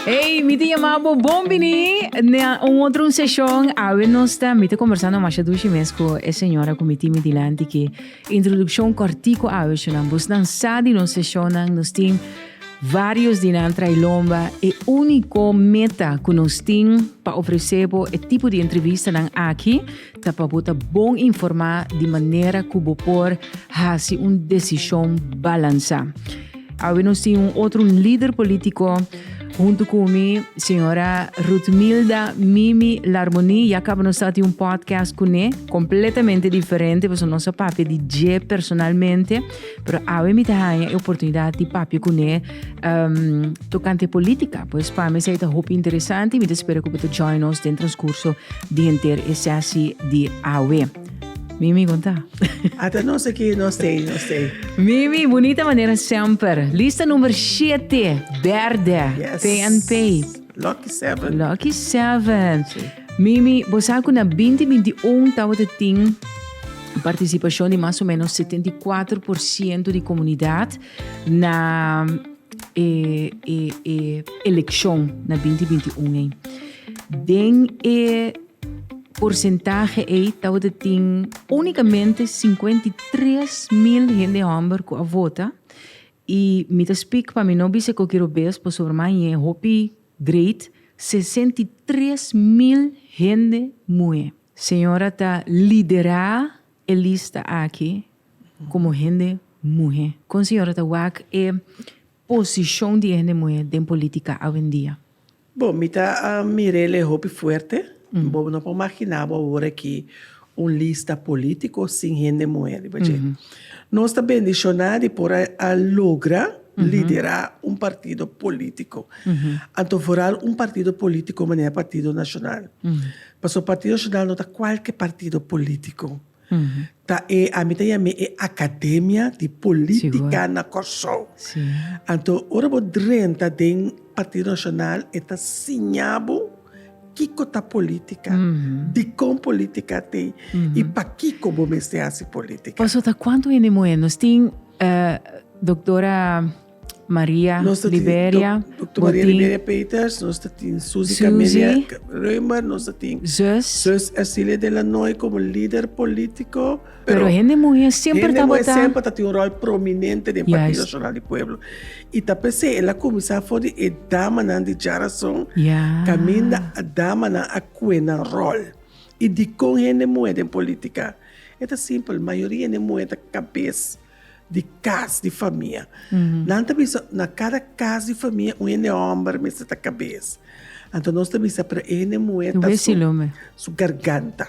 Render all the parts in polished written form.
Hey, me chamamo Bombini na outra sessão. Hoje nós estamos conversando mais com a senhora que me dilante que introdução cortico hoje nós não sabe na sessão nós temos vários dias trailomba e único meta que nós temos para oferecer é tipo de entrevista aqui para botar bom informar de maneira que você pode fazer uma decisão balançada. Hoje nós temos outro líder político junto comigo, senhora Ruthmilda Mimi Larmoni, e acabamos de ter podcast com ela, completamente diferente, porque não sou papi DJ personalmente, mas agora me dá a oportunidade de papi com ela, tocante política, pois para mim é muito interessante, e me espero que você join nos no transcurso de inteiro esse de AUE. Mimi, conta. Até não sei que não sei. Mimi, bonita maneira sempre. Lista número 7, verde. Yes. PNP. Lucky 7. Lucky 7. Mimi, você sabe que na 2021 estava tendo participação de mais ou menos 74% de comunidade na eleição na 2021. Den porcentaje aí estava tem unicamente 53,000 gente homem que vota e me speak para mim não bisa que eu quero ver por sobre mim é hopi great 63,000 gente mulher. Senhora tá liderar a lista aqui como gente mulher. Com senhora tá wak é posição de gente mulher em política hoje em dia. Bom, me tá mirele hopi fuerte. Bom, não pode imaginar agora que lista político sem gente mulher. Nós estamos bendicionados por lograr liderar partido político. Então, formar partido político como é o Partido Nacional. Mas o Partido Nacional não está qualquer partido político. A mim é Academia de Política na Kosovo. Então, ora o drenta do Partido Nacional está sinhado que a política, de como política tem e para que como se faz política. Posso estar quanto é mulher? Nós temos doutora Maria Liberia, doutora Maria Liberia Peters, nós temos Suzy Camélia Reumer, nós temos Sus Ercília Delanoy como líder político. Pero gente mulher sempre está botando. Sempre tem um rol prominente no Partido Nacional do Pueblo. E também ela começou a fazer a dama de geração, caminha a dama a cuena rol. E de com gente mulher em política, é simples, a maioria de mulher da cabeça de casa de família. Na cada casa de família, homem mesa da cabeça. Então nós também para ele mulher sua garganta.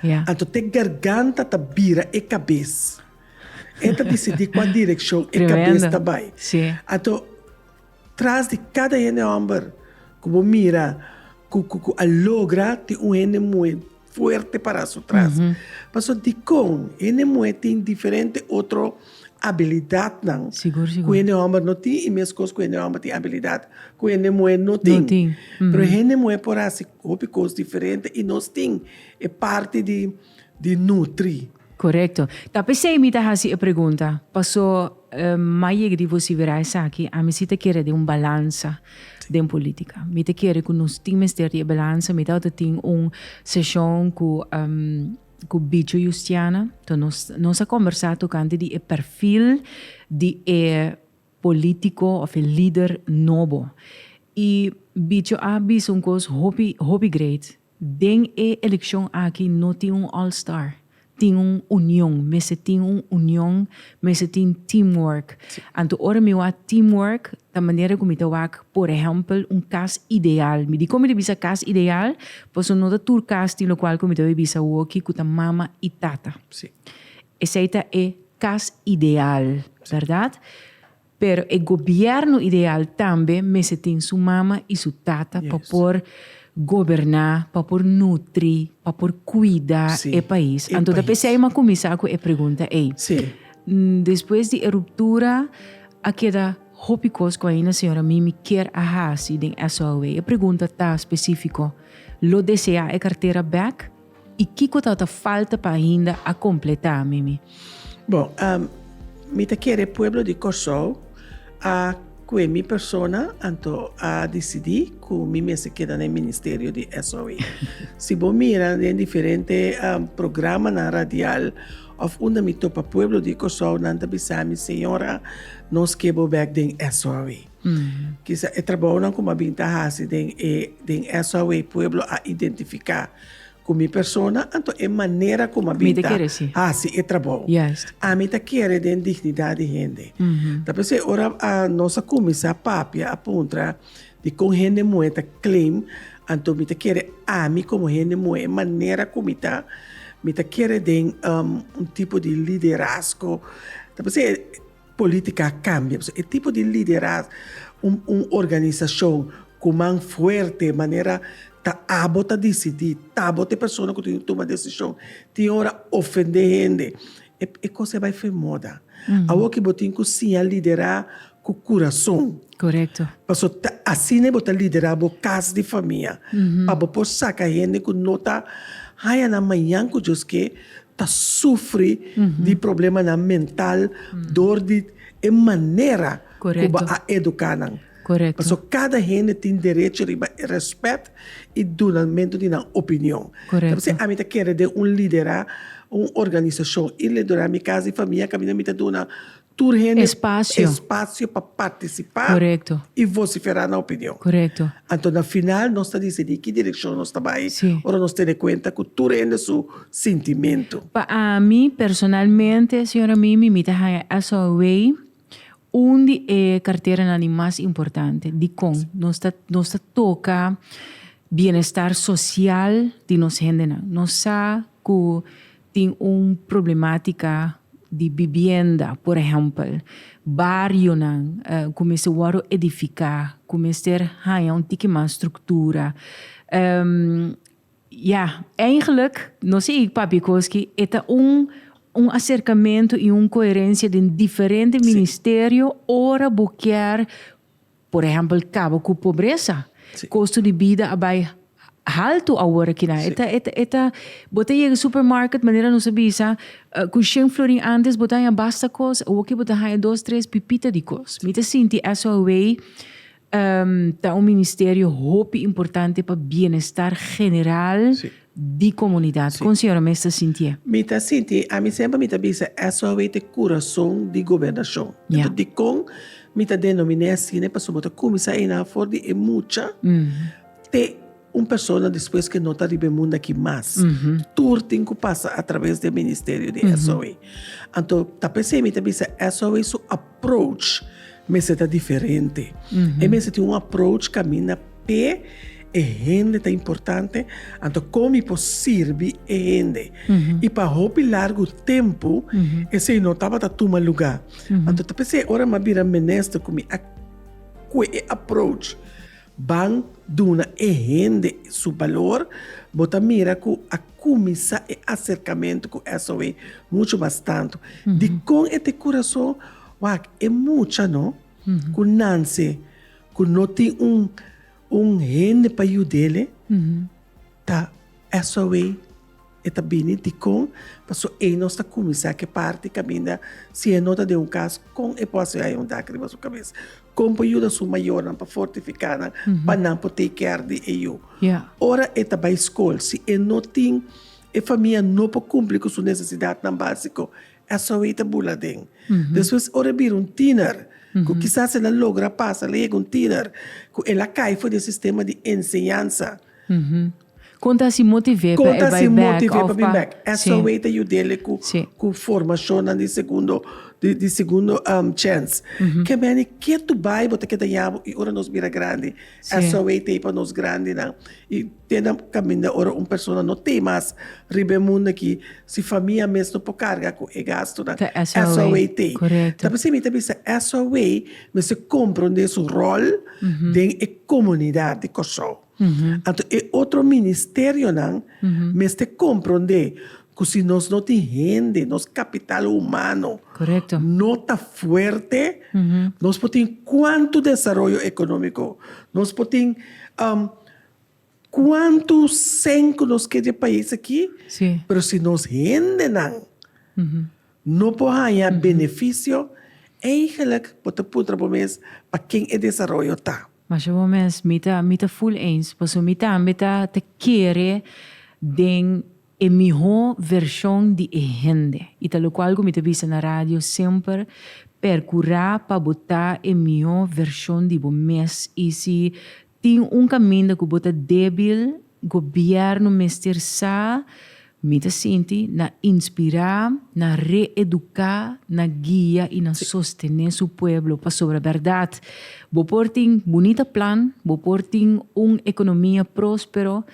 Então tem garganta tá vira e cabeça. Então decidir qual direção e cabeça também. Então traz de cada homem como mira que logra ter mulher forte para su trás. Mas de com ele mulher tem diferente outra habilidade não. Seguro. Que ele homem não tem e mesmo coisas que ele homem tem habilidade que ele mulher não tem. Mas ele mulher por assim coisas diferentes e nós tem é parte de nutrir. Correto. Tapi saya minta hasil pergunta. Passou mais que você verá aqui, a mim se te quer de balança de política. Me te quer que nós temos de balança, me te tem sessão com Bicho Justiana. Então nós conversar tocante de perfil de político ou líder novo. E Bicho abiso coisa hobby great. Den eleição aqui não tem all-star. Tem união, mas tem união, mas tem teamwork. Então, ora meu teamwork, da maneira como eu por exemplo, caso ideal. Me digo como eu bisa caso ideal, pois não é tur caso no qual como eu bisa o aqui com a mama e tata. Esse é caso ideal, verdade? Pero o governo ideal também, mas tem sua mama e sua tata para por governar, para por nutrir, para por cuidar o país. Então, depois se uma começar com a pergunta, depois de ruptura, a queda hopicos com a senhora Mimi quer a hasi den SOE. A pergunta está específica. Lo desea a carteira back? E que coisa falta para ainda a completar, Mimi? Bom, me quer o pueblo de Kosovo a que mi persona anto a decidir que mi se queda en el ministerio de SOE. Si vos miras en diferentes programas na radial of una mi topa pueblo de Cosau nanta bisami senhora nos quebo back den SOE. Quizá trabalham com uma vantagem den SOE pueblo a identificar com minha persona, então é maneira como a vida é trabalho. Yes. A mim tá querer den dignidade de gente. Tá pensando ora a nossa comissão papia aponta de com gente moeda claim, então me tá querer a mim como gente moeda maneira como me tá querer den tipo de liderazgo. Tá pensando política cambia, é tipo de liderazgo, organização com mão forte, maneira tá abota decidir, tá abota pessoa que toma decisão, tem hora ofender gente, e coisa vai ser moda. A o que botin cozinha liderar com coração. Correto. Passo assim né botar liderar bo casa de família, para bo sacar gente que nota, ai na manhã que diz que tá sofre de problema na mental, dor de maneira como a educar não. Correto. Porque cada gente tem direito a respeito e doamento de uma opinião. Correto. Então, a mim quer de liderar uma organização e liderar minha casa e família, que a mim dá uma espaço para participar. Correto. E vociferar na opinião. Correto. Então, no final, nós estamos decidindo que direção nós estamos aí. Ora, nós temos conta que tudo é seu sentimento. Para mim, personalmente, senhora Mimi, me dá essa way. Onde é carteira nani mais importante de com nós toca bem-estar social de nós gente nós sabe que tem problemática de vivienda, por exemplo, barrio não começa a edificar, começa a ter uma estrutura. Eigenlijk, não sei papi Koski, é acercamento e coerência de diferentes ministérios, ora buscar, por exemplo, cabo com pobreza, custo de vida vai alto agora aqui na. Botei no supermercado, maneira não sabia, com 100 florin antes, botei basta coisa, ou que botei 2, 3 pipitas de coisa. Me te senti essa way, tá ministério hope importante para bem-estar general. De comunidade. Como a senhora me está sentindo? Me está sentindo, a mim sempre me está dizendo, é só o coração de governação. Então, de com, me está denominando assim, né, para somente começar a na fora de muita, ter uma pessoa depois que não está de mundo aqui mais. Tudo tem que passar através do Ministério de SOE. Então, tá pensando, me está dizendo, SOE, seu approach, me está diferente. E me tem um approach que caminha pé, é gente é importante, então como é possível é gente. E para roubar largo tempo, esse não estava a tomar lugar. Então, eu pensei, ora, mas vira menester como a approach. Bang, duna é gente, seu valor, bota mira que a comissão e acercamento com isso é muito bastante. De com este coração, é muito, não? Com Nancy, com não tem gente para ajudar, tá? Essa way é bem de com, mas aí nós está começando que parte caminha, se é nota de caso, com e posso aí dar aqui na sua cabeça, com para ajudar sua maior para fortificar, para não poder care de eu. Ora é para a escola, se é não tem, a família não pode cumprir com sua necessidade não básico, essa way é buladem. Depois ora vir teenager. Que quizás ela logra passar, ela um teenager, que ela cai fora do sistema de ensinança. Conta se motivar para vir back. Essa way de ajudar com formação de segundo chance. Que bem, que tu vai botar que tenha e ora nos vira grande. Essa way te para nos grande não. E tem caminho ora pessoa não tem mais ribemundo aqui se família mesmo por carga com e gasto não. Essa way te. Correto. Então você me diz essa way me se compreende seu rol de comunidade de Kosovo. Então é outro ministério não, mas te compreende que se nós não temos gente, nosso capital humano não está forte, nós podemos quanto desenvolvimento econômico, nós podemos quanto senco nos quer país aqui, mas se nós gente não podemos ganhar benefício, eigenlijk wat de putra bomes para quem é desarrollo tá. Mas eu mes mita full eens, paso mita te quiere den a melhor versão de gente. E tal qual como mita visa na rádio sempre percurar para botar a melhor versão de bomes. E se tem caminho que bota débil, governo mestersa, mita sinti na inspirar, na reeducar, na guia e na sostener su pueblo para sobre a verdade. Bo porting bonita plan, bo porting economia próspero,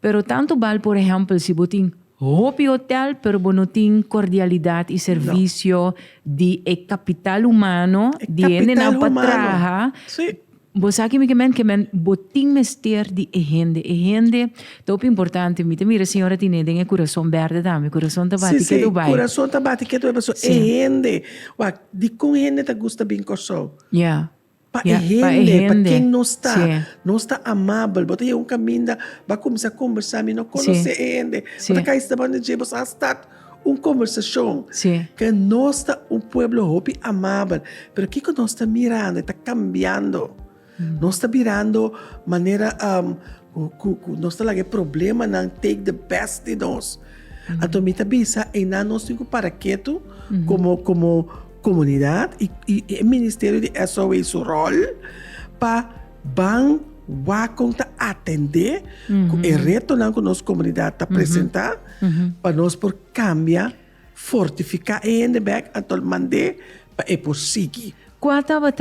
pero tanto vale, por exemplo, se boting hopi hotel, pero no tem cordialidade e serviço de capital humano, de capital para humano. trabalhar. Sí. Vos aqui me que botin mester de gente. Top importante. Mira, senhora tiene den coração verde também. Coração tá bate que do vai. Coração tá bate que do vai. Gente. De com gente tá gusta bem coração. Yeah. Pa gente, para quem não está, Sim. não está amável, bota aí caminho, vai começar a conversar, não conhece gente. Bota cá está bom de você está conversação. Sim. Que nós está pueblo hopi amável, pero que nós está mirando, está cambiando. Nós está mirando maneira nós está lá problema não take the best de nós. Então me tá bisa e na nós tenho para quieto como comunidade e o Ministério de SOE su rol para atender o reto que nossa comunidade está apresentar para nós por cambiar, fortificar e ainda back então mandar para por seguir. Qual estava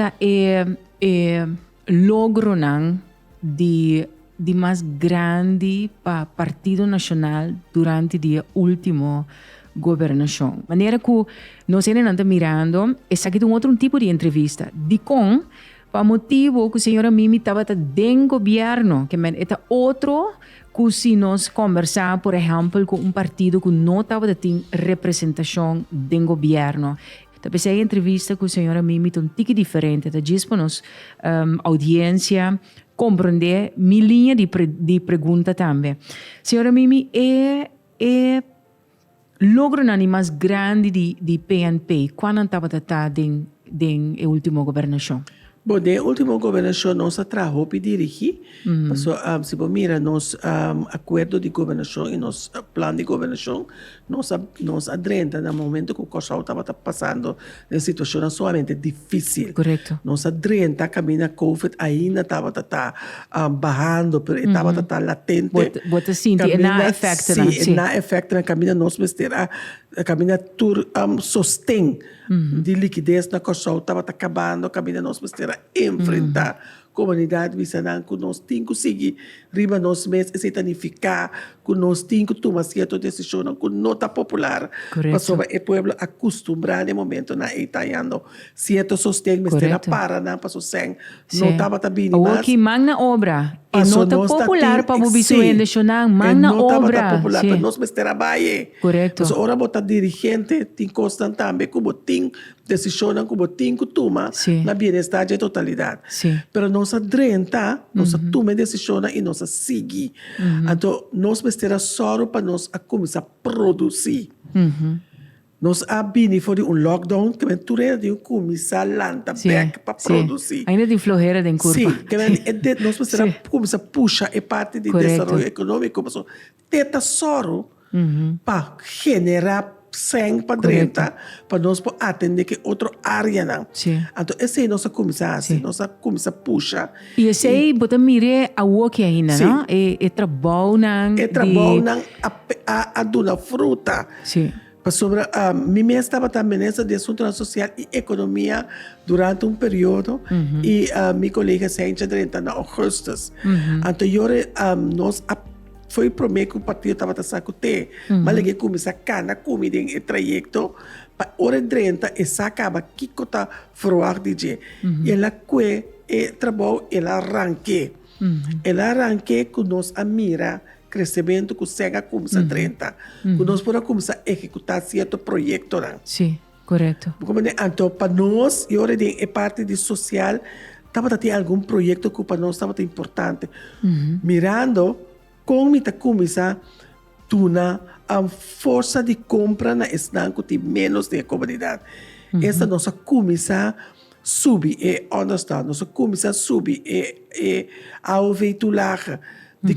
logro de mais grande para Partido Nacional durante a última governação. Maneira que nós ainda mirando, esse aqui é outro tipo de entrevista. De para motivo que a senhora Mimi estava dentro do governo, que é outro que se nós conversar, por exemplo, com partido que não estava tendo representação dentro do governo. Talvez a entrevista com a senhora Mimi é um tique diferente. Está diz para nós audiência compreender minha linha de pergunta também. Senhora Mimi, logro mais grande de PNP, quando estava dentro da última governação? Bom, da última governação, nós trabalhamos para dirigir. Se você mira, nosso acordo de governação e nosso plano de governação, nós adrenta no momento que o Corsal estava passando uma situação somente difícil. Correto. Nós adrenta, caminho Covid ainda estava barrando, estava latente. Você sente, não afeta, não? Sim, não afeta na caminho, nós mestra a caminho sostém de liquidez na Corsal estava acabando, a caminho nós mestra enfrentar comunidade vizinhança que nós temos que seguir riba nós mesmos e tanificar que nós temos que tomar certa decisão que não está popular para sobre o povo acostumar no momento na italiano certo sostém mestra para não para sem não estava bem mas aqui magna obra e não está popular para o visual nacional magna obra não está popular para nós mestra baie correto então ora botar dirigente tem constante também como tem decisão como tem que tomar na bem-estar de totalidade pero nós adrenta nós toma decisão e nós seguir então nós mestra só para nós começar a produzir nós abrimos for lockdown que men turera de começar lanta back para produzir ainda de flojera de curva sim que men nós mestra começar puxa é parte de desenvolvimento econômico mas teta só para generar sangue para dentro, para nós atender que outra área não. Então esse é nossa começar, nossa começar puxa. E esse aí bota mire a work ainda, não? É trabalho não. É trabalho não a dona fruta. Sim. Para sobre mim estava também nessa de assunto social e economia durante período e minha colega Sente Drenta na augustus. Então nós foi prometer que o partido estava a sacudir, mas ele começa a cana comida em trajeto para hora 30 e sacava que cota froar DJ. E ela que é trabalho ela arranque. Ela arranque que nós mira crescimento que chega começa 30. Que nós podemos começar a executar certo projeto não. Sim, correto. Então para nós e hora de parte de social estava a ter algum projeto que para nós estava importante. Mirando como está começar a força de compra na estanco de menos de comunidade. essa nossa começar subir e understand, nossa começar subir e ao veitular de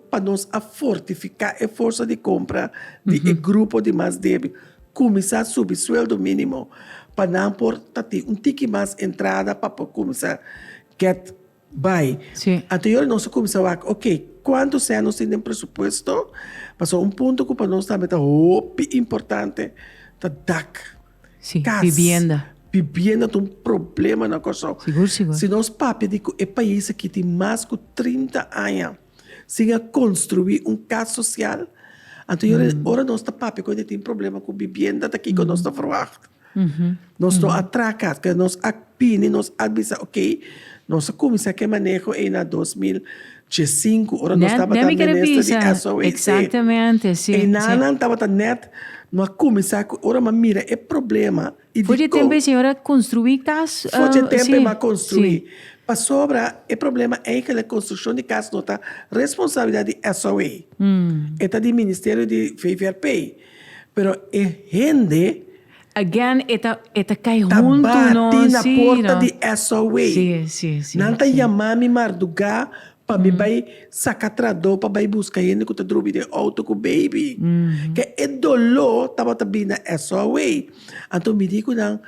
para nós a fortificar a força de compra de grupo de mais débil, começar a subir sueldo mínimo para não por ter tique mais entrada para começar get by. Sim. Anterior nós começamos a ok, quantos anos tem presupuesto? Passou ponto que para nós também está importante, tá DAC. Sim, vivienda. Vivienda é um problema na coisa. Seguro. Se nós papi de é país que tem mais de 30 anos sem construir casa social, então agora nós está papi quando tem problema com vivienda daqui que nós está verwacht. Nós não atraca, que nós apine, nós avisa, ok, nós começamos a manejo em 2005, agora nós estava também nesta de SOS. Exatamente, sim. E não estava net, nós começamos, agora mira, é problema. Foi tempo a senhora construir casa? Foi tempo a construir. Para sobra, o problema é que a construção de casa não está responsabilidade de SOE. É do Ministério de VVRP. Mas é rende... Again, eta cai junto, não? no? Na porta de SOE. Sim. Não está chamando mardugar para me vai sacar trador para vai buscar gente que está drobi de auto com o baby. Que é dolor estava também na SOE. Então me digo não,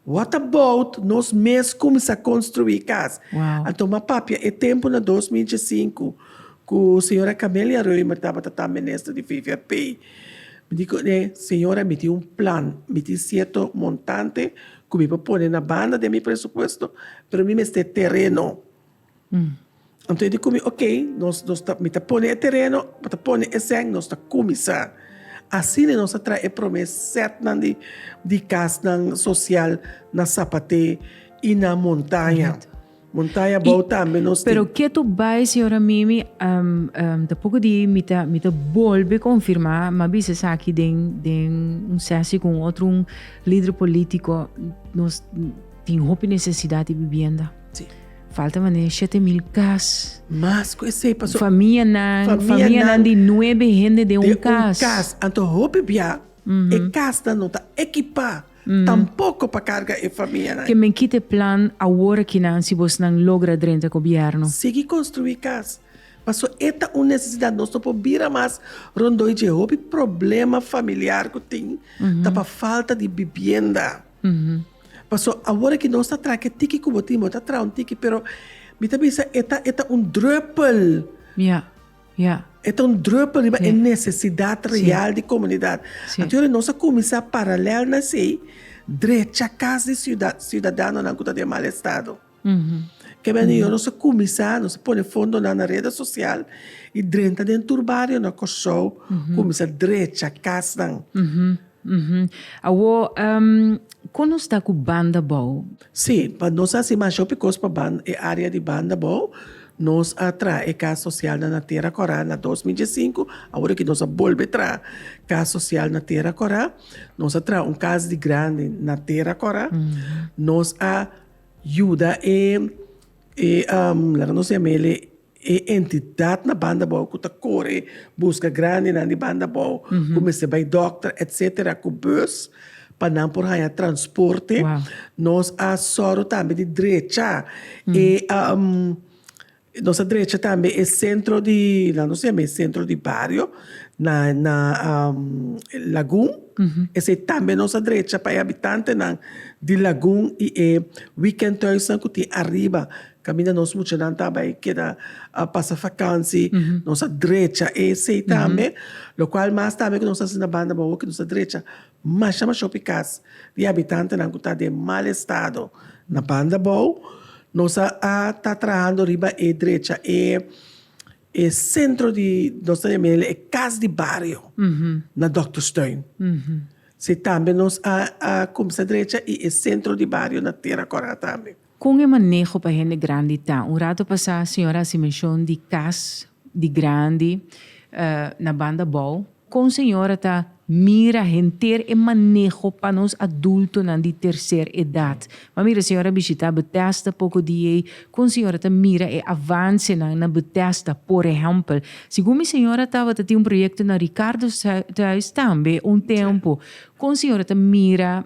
what about nós mesmos começar a construir casa? Wow. Então uma papia é tempo na 2005 que a senhora Camélia Reumer estava também ministra de VVRP. Me digo, senhora, me tem plan, me tem certo montante que me pone na banda de meu presupuesto, pero me este terreno. Então eu digo, ok, nós me põe terreno, me põe esse nós está começar. Assim nós traz promessa certa de casa social na Sapate e na montanha. Montanha boa também nós Pero que tu vai, senhora Mimi, da pouco de me volve confirmar, mas bisa sa aqui den sessi com outro líder político, nós tem roupa necessidade de vivenda. Sim. Falta mané 7,000 casas. Mas que sei passou. Família nan de 9 gente de casa. Então roupa bia, e casa não está equipada. Tampouco para carga e família. Que men kite plan agora que não se você não logra dentro do governo. Seguir construir casa. Mas esta é uma necessidade. Nós não podemos mais rondoi de hobby problema familiar que tem. Tá para falta de vivenda. Mas agora que nós está atrás, que tiki que botimos, está atrás tiki, pero me também esta um druppel. Yeah. É um druppel de necessidade real de comunidade. Então, nós começamos paralelo na sei, direita casa de cidadão na conta de mal estado. Que bem, nós começamos, nós põe fundo na rede social e dentro do urbário, na coxão, começa direita casa. Quando está com banda boa? Sim, mas nós assim mais picos para a área de banda boa. Nós atrai a casa social na Terra Corá na 2005, agora que nós voltamos a casa social na Terra Corá, nós atrai casa de grande na Terra Corá, nós ajuda nós chamamos entidade na banda boa que corre busca grande na banda boa, começa by doctor etc com bus para não por aí transporte, nós soro também de direita e nossa direita também é centro de, não sei, é centro de bairro, na Lagoon. Esse também nossa direita para habitante de Lagoon e weekend thuis que tem arriba. Caminha nós muito não também que da passa vacância. Nossa direita esse também, o qual mais também que nossa na banda boa que nossa direita mais chama shopping de habitante não que está de mal estado na banda boa. Nós está trabalhando riba e direita e centro de nossa família é casa de bairro na Dr. Stein. Se também nós começa a direita e centro de bairro na Terra Corá também. Com o manejo para gente grande tá, rato passar a senhora se mencionou de casa de grande na banda boa, com a senhora tá mira gente e manejo para nós adultos de terceira idade. Mas mira, a senhora visita Bethesda pouco dia, com a senhora tá mira e avance na Bethesda, por exemplo. Segundo a senhora estava ter um projeto na Ricardo Thuis também, tempo. Com a senhora tá mira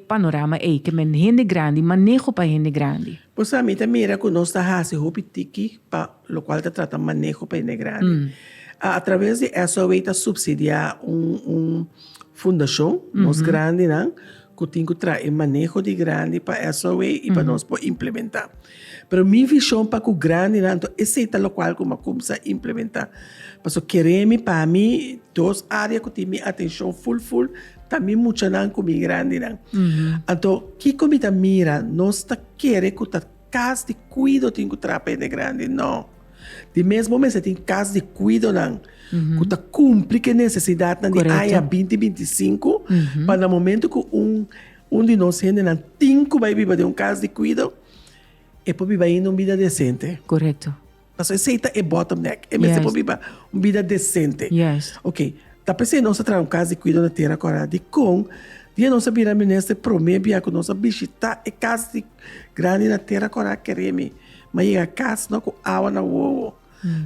panorama que men gente grande, manejo para gente grande. Pues a mí también mira que nós está haciendo tiki para lo cual te trata manejo para gente grande. A través de SOE está subsidiar fundação, nós grande, né? Que tem que trazer manejo de grande para SOE e para nós poder implementar. Pero minha visão para o grande, né? Então, esse é o qual como começa a implementar. Porque queremos para mim, duas áreas que tem minha atenção full, também muito não com o grande, né? Então, que como está mira, nós está querendo que o caso de cuidado tem que trazer de grande, não. De mesmo momento, tem caso de cuidado, não. Que está cumprir a necessidade de área 2025, para no momento que de nós não tem que vai viver de caso de cuidado, e para viver em uma vida decente. Correto. Então, esse é bottleneck. É mesmo para viver uma vida decente. Yes. Ok. Tá pensando nós trazer caso de cuidado na terra agora de com dia nós virar neste promessa que nós visitar e caso de grande na terra agora queremos, mas a casa não com água na uo.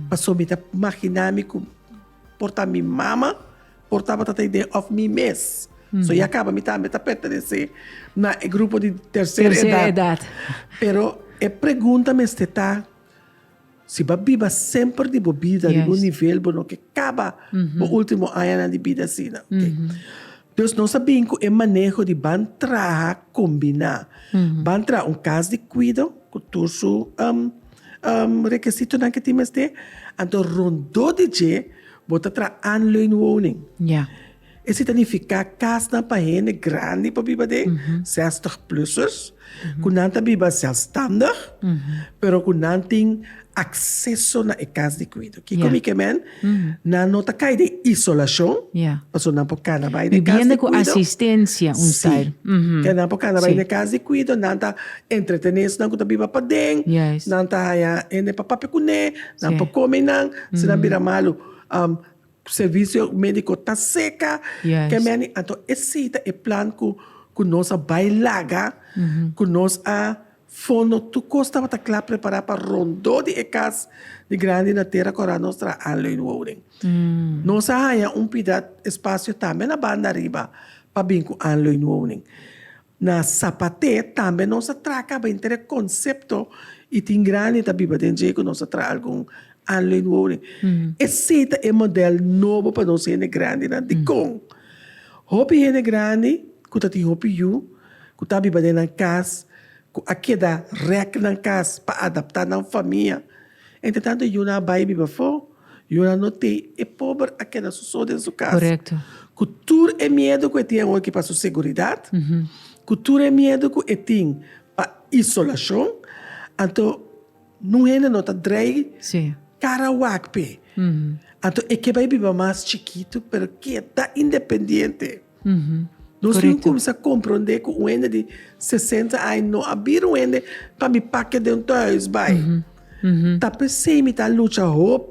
Passou me tá imaginar-me que portar minha mama, portava a ideia of me mes. So e acaba me tá pertencer na grupo de terceira idade. Pero pergunta-me se tá se vai viver sempre de bebida de um nível bom que acaba o último ano de vida assim, okay? Então nós sabemos que é manejo de bantra combinar, bantra caso de cuidado com tudo requisito na que temos de, então rondou de je bota tra online woning. Ja. Esse significa casa na paene grande para viver de 60 plussers, que não tá viver zelfstandig, pero que não tem acesso na casa de cuidado. Que como que men, na nota cai de isolação, passo não por cada vai de casa de cuidado. Vivienda com assistência, style. Que não por cada vai de casa de cuidado, não tá entretener-se, não tá viver para dentro, não tá ende para papecune, não por comer não, se não vira malo, serviço médico está seca, que men, então esse é plano que nós bailaga, que nós fundo tu costa para estar preparar para rondar de casa de grande na terra para nós tra online woning. Nós há pedaço espaço também na banda arriba para bem com online woning. Na sapate também nós traca bem ter conceito e tem grande da biba dentro que nós tra algum online woning. Esse é modelo novo para nós ser grande na de com. Hopi é grande, que tá tem hopi you, que tá biba dentro na casa, aqui dá rec na casa para adaptar na família. Entretanto, eu não vai biba fo, eu não tem é pobre aqui na sua dentro casa. Correto. Cultura é medo que tem aqui para sua segurança. Cultura é medo que tem para isolação. Então, não é nota drag. Sim. Carawakpe. Então, é que vai viver mais chiquito, pero que está independente. Nós temos que começar a compreender que o ende de 60 anos não abrir o ende para me pagar de dois, vai. Tá pensando que a luta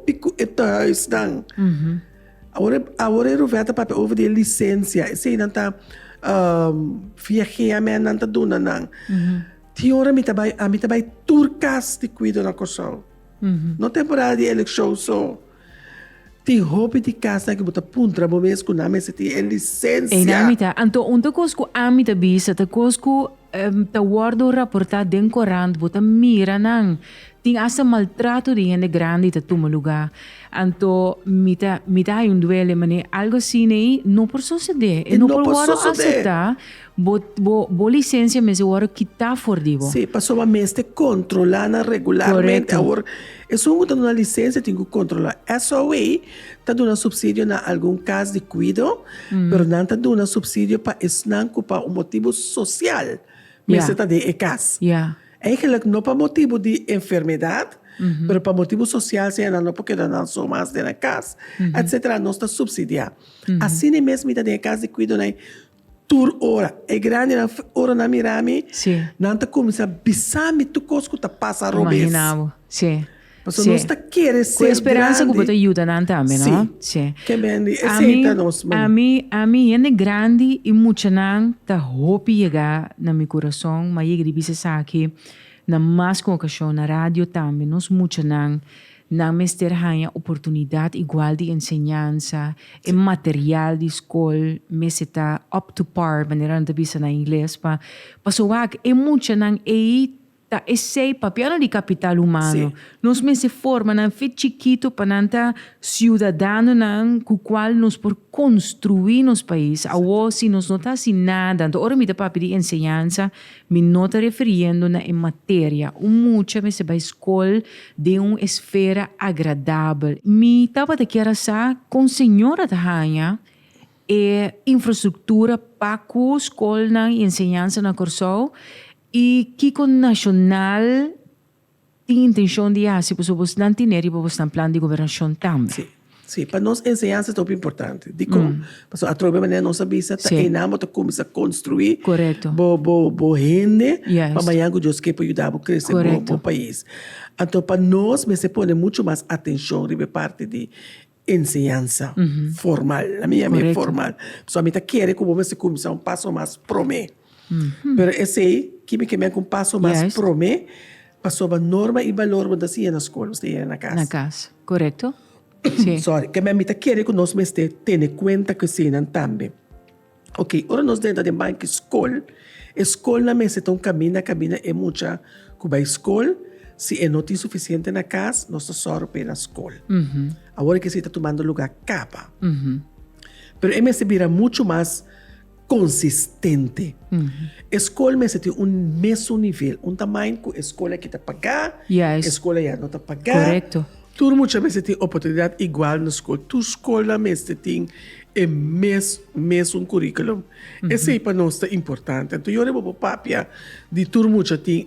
pico e dois, não. Agora eu vejo para over de licença, esse não tá viajar, não tá dando, não. Tem hora a mim também turcas de cuidado na coisa. Na temporada de eleição, só tem roupa de casa que bota puntra, mas com nome se tem licença. E na mitad, então uma coisa que a mim também, outra coisa que tá guardo reportado dentro corante, bota mira não, tem essa maltrato de gente grande tá toma lugar. Então mita duele, mas algo assim aí não pode suceder, e não pode aceitar. Bo licença, mas eu quero quitar fordivo. Sim, passou a mês de controlar regularmente. Agora, isso não uma licença, tem que controlar. SOE está dando subsídio na algum caso de cuidado, mas não está dando subsídio para esnanco para um motivo social. Mas está de caso. É que não para motivo de enfermidade, mas para motivo social, se não porque não sou mais de na casa, etc. Não está subsidiado. Assim mesmo está de caso de cuidado, né? Tur hora é grande na hora na mirami não tá começa a bisar-me tu coisa que tá passa a robes imaginava mas nós tá querer ser com esperança grande. Que você ajuda não também não sim que bem aceita nós a mim é grande e muito não tá hope chegar na meu coração mas chega de bisa aqui na mais com ocasião na rádio também nós muito não não mester hanya oportunidade igual de enseñança, e material de escola, mas está up to par, maneira de bisa na inglês, pa soak, e muito nang ta essay pa piano di capital humano. Nos me se forma nan fit chiquito pa nanta ciudadano nan cu qual nos por construir nos país. Awo si nos nota si nada. Então, ora mi da papi di enseñanza, mi nota referiendo na en materia. Mucha me se ba escola de esfera agradável. Mi tava de que era sa com senhora da hanha e infraestrutura pa cu escola na enseñanza na Corsol. E Kiko Nacional tem intenção de se você não tem dinheiro, você tem plano de governação também. Sim, sim. Para nós, ensinança é muito importante. De como, a troca maneira não sabia se está enamo de começar a construir. Correto. Bo rende, para amanhã que Deus quer para ajudar a crescer o país. Então, para nós, se põe muito mais atenção de parte de ensinança formal, a minha é formal. Somente quer que você comece um passo mais promê. Pero esse aí, que me com passo mais promê, passou a norma e valor da ciência na escola, você ia na casa. Na casa, correto? Sim. Sorry, que me quer que nós mestre tenha conta que se não também. Ok, ora nós dentro de banco escola na mesa então camina é muita que vai escola, se é não tem suficiente na casa, nós só na escola. Agora que se está tomando lugar capa. Pero é me se vira muito mais consistente. Escola me tem mesmo nível, tamanho que a escola que está pagar, a escola já não está pagar. Correto. Tudo muitas vezes tem oportunidade igual na escola. Tu escola mesmo tem mesmo currículo. Esse é para nós é importante. Então eu vou papia de tudo muito tem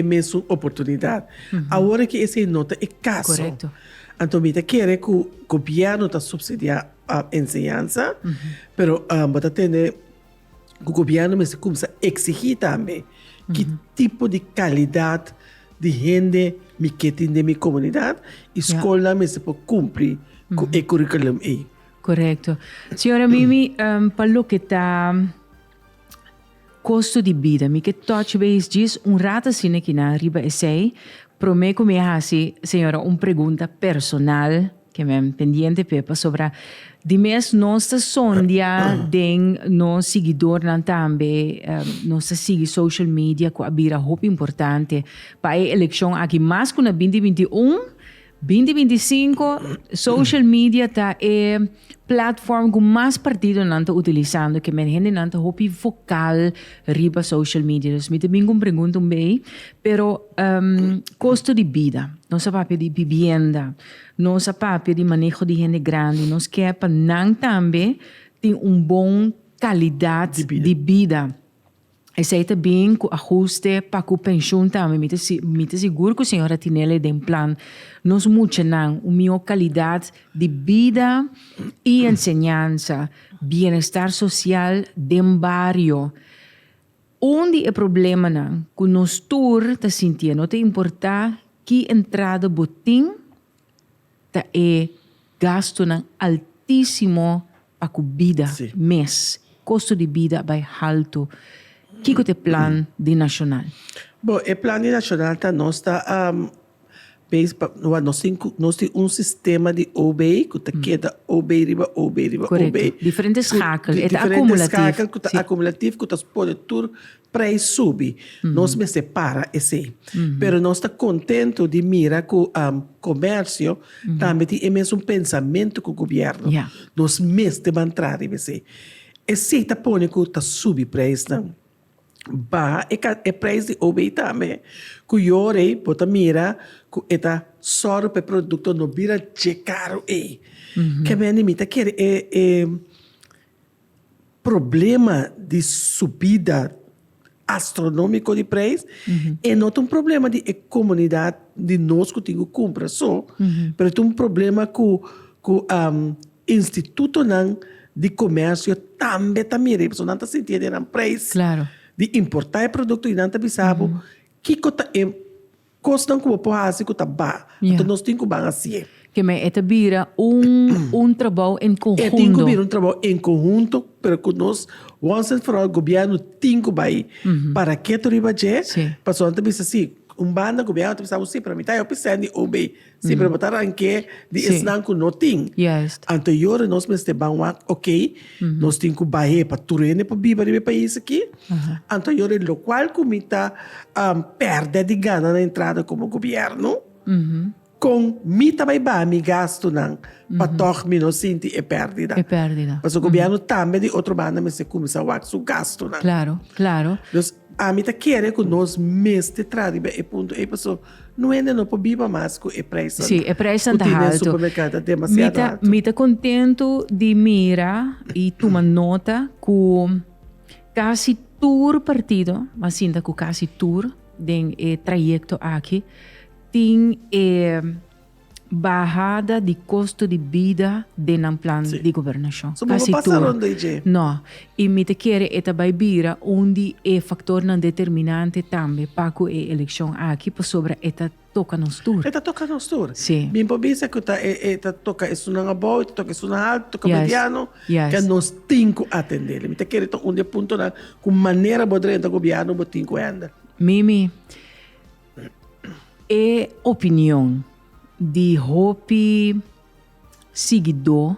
mesmo oportunidade. Agora que esse nota é caso. Correto. Então me quer que o governo está subsidiar a enseñanza, pero bota ter o governo me começa a exigir também que tipo de qualidade de gente me que tem de minha comunidade, escola me se pode cumprir com o currículo aí. Correto. Senhora Mimi, para que está custo de vida, me que touch base diz rata assim que na riba essay, prometo me assim, senhora, pergunta personal que me pendiente pepa sobre de mes nossa sondia den no seguidor nan tambe nossa sigue social media com a bira hope importante para a eleição aqui mais que na 2025 social media tá platform com mais partido não tá utilizando que men gente não tá hope vocal riba social media. Dus me também pergunto bem, pero custo de vida, nossa papel de vivienda, nossa papel de manejo de gente grande, nos quer para não também tem bom qualidade de vida. Esse aí também com ajuste para a pensão também. Me seguro que a senhora Tinelli tem plano. Nós muito não, minha qualidade de vida e enseñança, bem-estar social do barrio. Onde é problema não, que nós tour tá sentindo, não te importa que entrada botim, tá gasto não altíssimo para a vida mês, custo de vida vai alto. Que é o plano de nacional? Bom, o plano de nacional nós temos sistema de OB, que queda OB riba. Correto. Diferentes schakels. É acumulativo. Schakels, que está acumulativo, que pode tudo preço subir. Nós me separa esse. Pero nós está contente de mirar que o comércio também tem o mesmo pensamento que o governo. Nós mesmo devemos entrar nesse. Esse está pondo que está subir preço, não? É preço de OB também. Que eu pode mirar que está só para produto não vira de caro. Que me limita que é problema de subida astronômico de preço e não tem problema de comunidade de nós que temos que comprar só, mas tem problema com o instituto de comércio também porque não está sentindo um preço. Claro. De importar produto e não está pensando que custa como porra que está bom. Então nós temos que banhar assim. Que me vira trabalho em conjunto. Tem que vir trabalho em conjunto, pero que nós, once and for all, o governo tem que vai para que tu riba je, para só não pensa assim, banda governo tu sabe sempre me tá eu pensando de OB sempre botar anque de esnan com nothing anterior nós mesmo te bang ok nós tem que baie para turene para viver no país aqui anterior lo qual comita perde de gana na entrada como governo com mita vai me gasto não para tornar não senti é perdida mas o governo também de outro banda mas se começa a o gasto não claro então a mita quer que nós mesmo te traga e ponto e pessoa não é não para viver mais com o preço sim o preço está alto supermercado demasiado alto mita contento de mira e toma nota com quase todo partido mas ainda com quase todo den trajeto aqui tem bajada de custo de vida dentro do plano de governação. So, quase tudo. Não. E me te quer eta baibira onde é fator não determinante também para a eleição aqui para sobre eta toca nos tur. Eta toca nos tur. Sim. Bem para bisa que eta toca isso não boa, toca isso não alto, toca mediano, que nós temos que atender. Me te quer então onde ponto na com maneira bodre do governo botinho ainda. Mimi é opinião de hopi seguidor,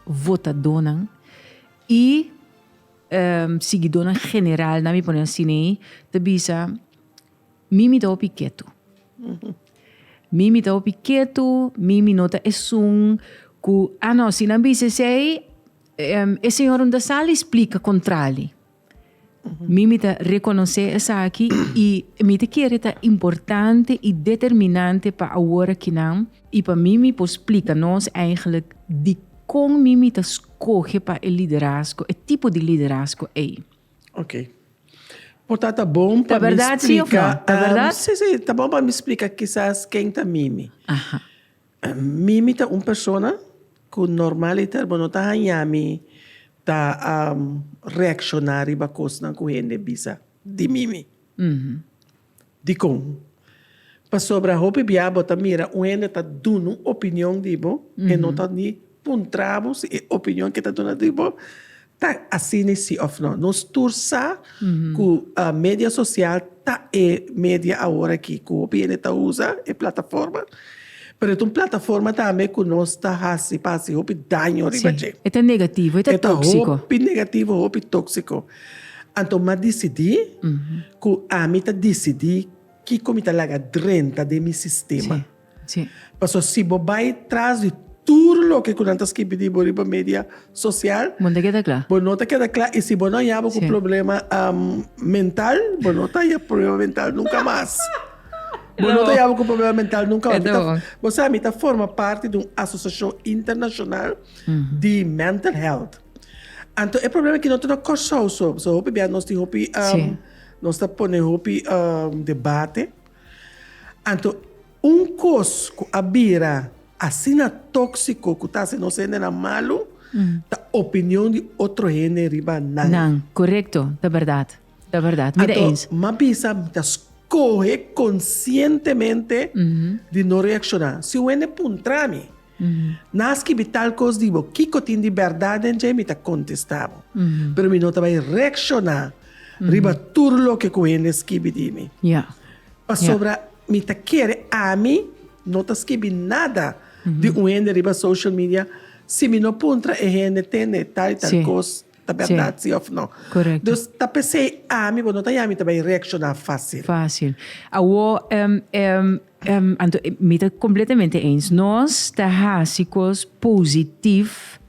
votador e seguidor general, na minha opinião, assim, te bisa, mimi tá hopi quieto. Mimi tá hopi quieto, mimi nota é que, não, se não bisa sei, o senhor da sala explica contrário. Mimi te reconhecer essa aqui e me te quer é importante e determinante para agora que não e para Mimi explica nós eigenlijk de como Mimi te escolhe para o liderazgo, o tipo de liderazgo é. Ok. Portanto, tá bom para me explicar. Sim, tá verdade? Sim, tá bom para me explicar quizás quem tá Mimi. Mimi tá uma pessoa que normalmente não tá hanhami ta reaccionar iba coisa na corrente bisa de mimi. De com. Para sobre a roupa biabo ta mira o ende ta dando opinião dibo e não ta ni puntramos e opinião que ta dando dibo ta assim nesse of não. Nos tursa que a mídia social ta é mídia agora aqui que o ende ta usa e plataforma. Pero é uma plataforma também que nós está fazendo dano riba je. É negativo, é tóxico. É negativo, é tóxico. Então, mas decidi que a mim decidi que como está lá dentro de meu sistema. Sim. Porque se você vai atrás de tudo o que nós que pedimos riba mídia social, não queda claro. Não queda claro. E se você não há com problema mental, não tem problema mental nunca mais. Não tem algo com problema mental nunca. Você forma parte de uma associação internacional de mental health. Então, o problema é que não tem corso sobre. So, nós estamos pondo debate. Então, coisa que abira assim tóxico que está sendo malo, a opinião de outro gênero não. Correto, é verdade. É verdade. Mira isso. Mas corre conscientemente de não reaccionar. Se o ene puntrami, nas que vital coisa digo, que tem de verdade em me tá contestava. Pero me não vai reaccionar. Riba tudo o que o ene esquive de mim. Para sobre me tá querer a mim, não tá esquive nada de o ene riba social media. Se me não puntra e ene tem tal coisa. Da verdade, sim ou não. Correto. Então, tá pensei, mim, não tá aí, também reaccionar fácil. Fácil. Me tá completamente eens. Nós tá hasicos positiv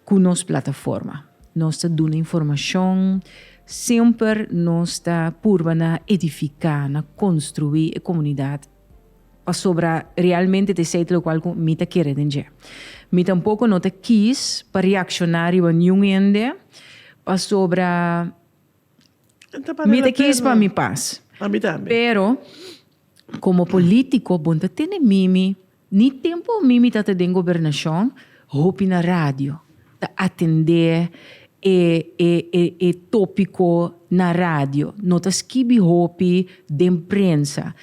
com nossa plataforma. Nós tá dando informação, sempre nós tá purba na edificar, na construir a comunidade. Sobre realmente te sei lo qual me tá querendo dizer. Me tampouco não te quis para reaccionar e nenhum ende para sobre me te quis para mi paz. A mim também. Pero como político bom te tem mimi ni tempo mimi tá te governação hopi na rádio tá atender e tópico na rádio não tá skibi hopi de imprensa.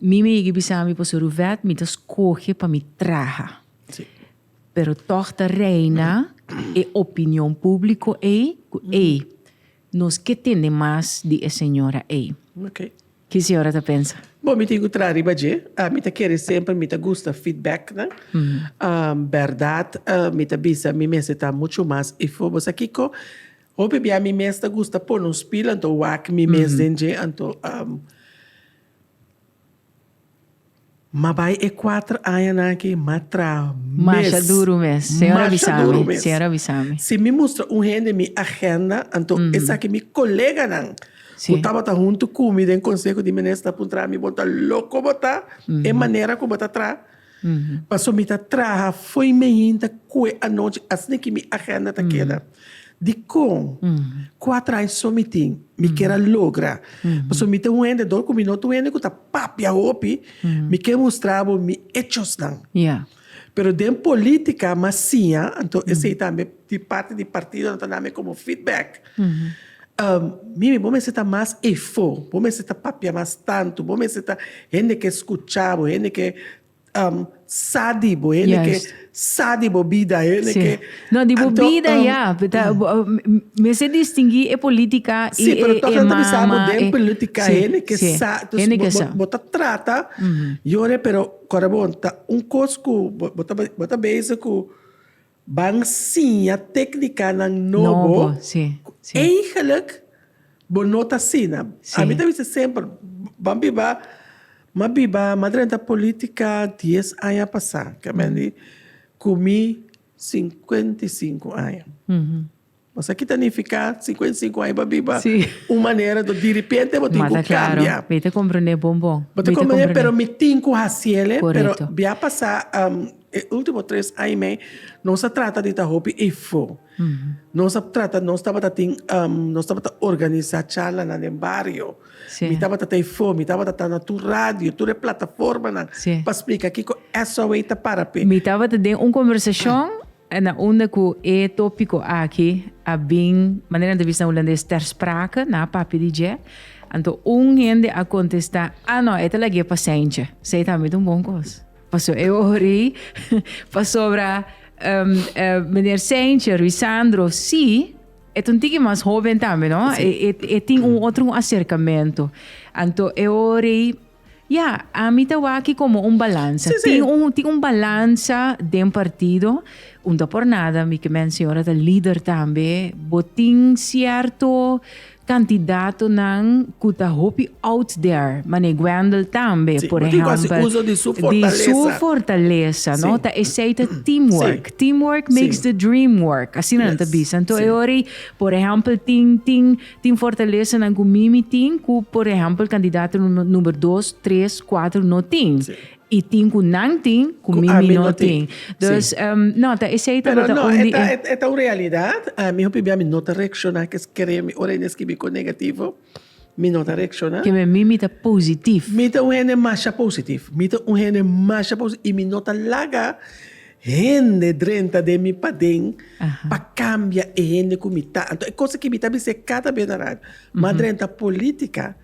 Mimi igibisami po suruvet mi ta escoge para mi traja. Sí. Pero torta reina e opinião pública nos que tem mais de a senhora Okay. Que senhora tá pensa? Bom, me tenho que trazer baje. Me te quer sempre, me te gusta feedback, né? Verdade, me te bisa, me está muito mais. E foi você aqui com, hope bia me mesta gusta pôr uns pila, então wak me mes denje, então Mabai e 4 anos aqui, matra Macha duro mes. Senhora avisame. Senhora avisame. Se me mostra rende mi agenda, então essa aqui mi colega não. Sim. Eu estava junto comigo em conselho de ministra para entrar, me botar louco botar, é maneira como botar atrás. Passou me atrás, foi me ainda que a noite, assim que mi agenda tá queda. De com 4 anos só me tem, me quer logra. Passou me tem rende 2 minutos, rende que tá papia hopi, me quer mostrar me hechos não. Yeah. Pero de política macia, então esse também de parte do partido, então também como feedback. Mimi, vamos estar mais efo, vamos estar papia mais tanto, vamos estar gente que escuchava, gente que sadibo, gente que sadibo vida, gente que não digo vida já, me se distinguir é política e é pero mama de política, gente que sabe, bota trata, yore pero corabon tá cosco, bota base com bansinha técnica ng nobo. Sim. Eigenlijk bonota sina. A mim também sempre mabiba madrenta política 10 anos passar, que me comi 55 anos. Mas aqui também ficar 55 anos babiba uma maneira de repente eu tenho que cambiar. Vete compreender bom. Vete compreender, pero me tenho que hacer, pero via passar último 3 anos não se trata de estar roupa e fo. Não se trata, não estava a organizar charla no barrio. Me estava a ter fome, me estava a na tua rádio, tua plataforma para explicar que é só eita para pe. Me estava a ter conversação na onde que é tópico aqui, a bem maneira de vista holandês ter sprake na papi DJ. Então gente a contestar, não, é lá que paciente. Sei também bom coisa. Passou eu ouvi, passou para meneer Seintje, Ruisandro, sim, é tique mais jovem também, não? E tem outro acercamento. Então eu ouvi, a mim está aqui como balança. Tem balança de partido, não por nada, me que menciona da líder também, botin certo candidato nang kuta hopi out there, maneguandel também, por exemplo, uso de sua fortaleza, não? Tá aceita teamwork. Teamwork makes the dream work. Assim não tá bisa. Então eu ori, por exemplo, tem fortaleza nang kumimi tem, por exemplo, candidato número 2, 3, 4 não tem. E tem com não tem, com mimi não tem. Então, não, tá aceita. Pero não, é uma realidade. Me hopi bia me nota reaccionar que querer me orelhas que bico negativo. Me nota reaccionar. Que me mimi tá positivo. Me tá gente mais positivo. Me tá gente mais positivo e me nota laga gente drenta de mi padem para cambiar e gente como tá. Então é coisa que me tá se cada vez na rádio. Mas drenta política.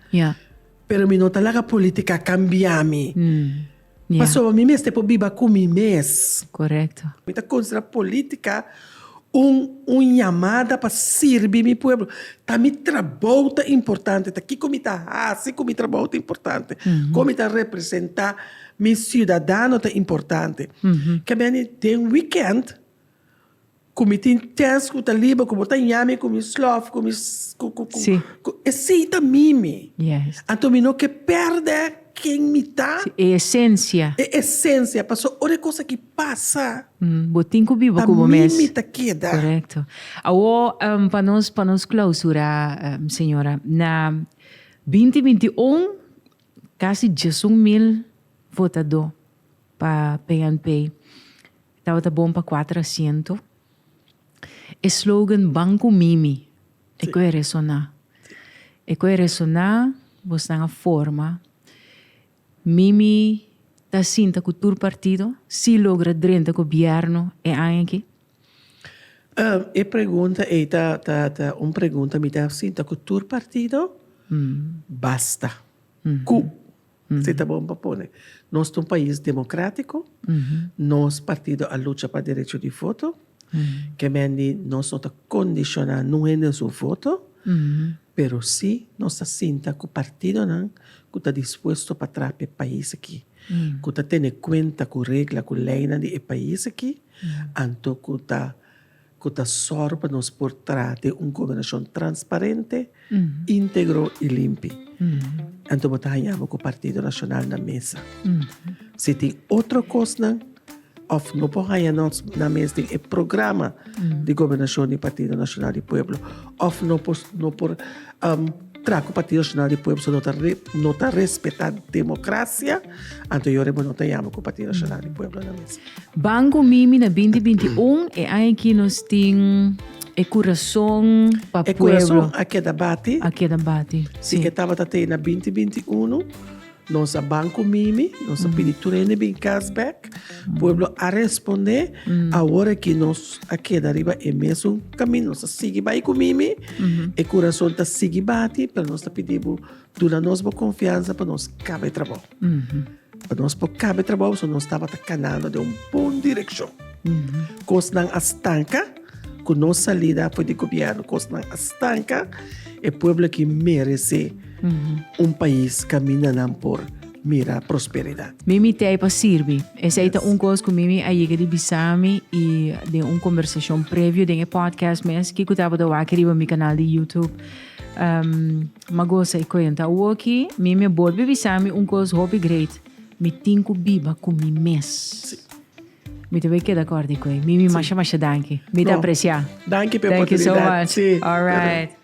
Pero me nota laga política cambiar-me. Passou a mim mesmo, tipo, biba com mim mesmo. Correto. Me considera política chamada para servir meu povo. Tá me trabalho importante. Tá aqui como está assim como trabalho importante. Como está representar meu cidadão tá importante. Que bem tem weekend, como tem tempo que tá livre, como tá nhame, como slof, como esse tá mimi. Então me não que perde quem me tá. Essência. Essência. Passou outra coisa que passa. Botin ko biba como mês. Me tá queda. Correto. Awo para nós clausura, senhora, na 2021 quase 11,000 votador para PNP. Estava tá bom para 400. Slogan Banco Mimi. E ko ressonar. E ko ressonar, você na forma Mimi está sinta com o partido, se logra dentro do governo, é aqui? A pergunta é uma pergunta, me está sinta com o partido? Basta. Você está bom para pôr. Nós somos um país democrático, nós partido a luta para direito de voto, que nós não está condicionando não é nosso voto, Pero sim, nossa sinta que o partido não está disposto para trazer o país aqui. Que está tendo conta com a regra, com a lei do país aqui. Então, que está só para nós por trazer uma governação transparente, íntegro e limpa. Então, vamos com o Partido Nacional na mesa. Se tem outra coisa, of não podemos na mesa tem o programa de governação do Partido Nacional do Pueblo, of não por trago o Partido Nacional do Pueblo se não está respeitar a democracia, então eu não tenho com o Partido Nacional do Pueblo na mesa. Banco Mimi na 2021 é aí que nós temos o coração para o pueblo. Aqui debate. Se que estava até na 2021, nossa Banco Mimi, nossa peditura bem cashback, o pueblo a responder, agora que nós aqui da riba é mesmo caminho, nós sigue vai com Mimi, o coração está sigue bate, para nós pedimos toda nossa confiança para nós cabe trabalho. Para nós cabe trabalho, se nós estava caminhando de uma boa direção. Coisa não estanca, com nossa saída foi de governo, coisa não estanca, é o pueblo que merece país caminhando por mira prosperidade. Mimi tem para servir. Essa é coisa que Mimi aí de Bissami e de uma conversação prévia de podcast mesmo que eu estava do aqui no meu canal de YouTube. Mas gosta de contar o aqui Mimi borbe Bissami coisa hobby great. Me tinco biba com mi mes. Me também queda acordo com ele. Mimi macha danke. Me dá apreciar. Danke pela oportunidade. Thank you so much. All right.